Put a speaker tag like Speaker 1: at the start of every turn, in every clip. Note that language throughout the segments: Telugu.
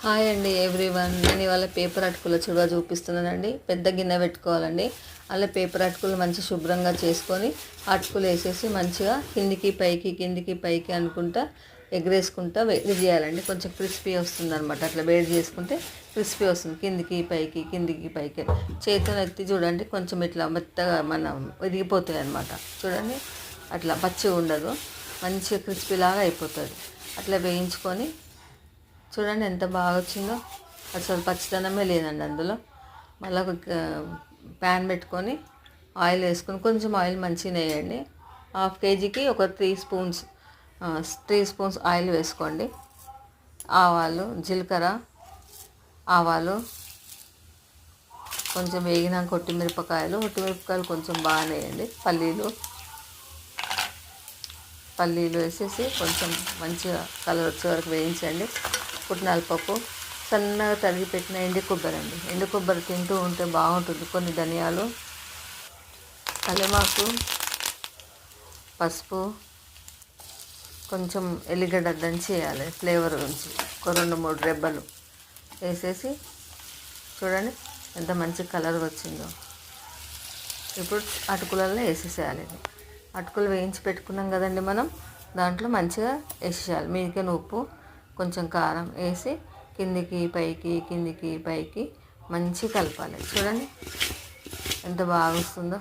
Speaker 1: హాయ్ అండి ఎవ్రీవన్. నేను ఇవాళ పేపర్ అటుకుల చుడవ చూపిస్తున్నానండి. పెద్ద గిన్నె పెట్టుకోవాలండి. అలా పేపర్ అటుకులు మంచి శుభ్రంగా చేసుకొని అటుకులు వేసేసి మంచిగా కిందికి పైకి కిందికి పైకి అనుకుంటా ఎగరేసుకుంటా వేడి చేయాలండి. కొంచెం క్రిస్పీ వస్తుంది అనమాట. అట్లా వేడి చేసుకుంటే క్రిస్పీ వస్తుంది. కిందికి పైకి కిందికి పైకి చేతితో ఎత్తి చూడండి, కొంచెం ఇట్లా మెత్తగా మనం విరిగిపోతాయి అనమాట. చూడండి, అట్లా పచ్చి ఉండదు, మంచిగా క్రిస్పీ లాగా అయిపోతుంది. అట్లా వేయించుకొని చూడండి ఎంత బాగా వచ్చిందో. అసలు పచ్చిదనమే లేదండి అందులో. మళ్ళీ ఒక ప్యాన్ పెట్టుకొని ఆయిల్ వేసుకొని, కొంచెం ఆయిల్ మంచిగా వేయండి. హాఫ్ కేజీకి ఒక 3 స్పూన్స్ ఆయిల్ వేసుకోండి. ఆవాలు, జీలకర్ర, ఆవాలు కొంచెం వేగినాక ఒట్టిమిరపకాయలు కొంచెం బాగా వేయండి. పల్లీలు వేసేసి కొంచెం మంచిగా కలర్ వచ్చే వరకు వేయించండి. పుట్నాల పప్పు, సన్నగా తరిగి పెట్టిన ఎండు కొబ్బరి అండి. ఎండు కొబ్బరి తింటూ ఉంటే బాగుంటుంది. కొన్ని ధనియాలు, కలమాకు, పసుపు, కొంచెం ఎల్లిగడ్డ దంచి వేయాలి ఫ్లేవర్ గురించి. ఒక 2-3 రెబ్బలు వేసేసి చూడండి ఎంత మంచి కలర్ వచ్చిందో. ఇప్పుడు అటుకులలో వేసేసేయాలి. అటుకులు వేయించి పెట్టుకున్నాం కదండి మనం, దాంట్లో మంచిగా వేసేయాలి. మీదికైనా ఉప్పు, కొంచెం కారం వేసి కిందికి పైకి కిందికి పైకి మంచి కలపాలి. చూడండి ఎంత బాగా వస్తుందో.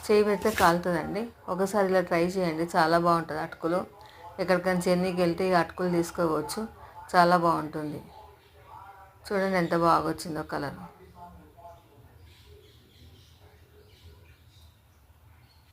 Speaker 1: చేయి పెడితే కాలుతుందండి. ఒకసారి ఇలా ట్రై చేయండి, చాలా బాగుంటుంది. అటుకులు ఎక్కడికైనా చెన్నీకి వెళ్తే ఈ అటుకులు తీసుకోవచ్చు, చాలా బాగుంటుంది. చూడండి ఎంత బాగా వచ్చిందో కలర్.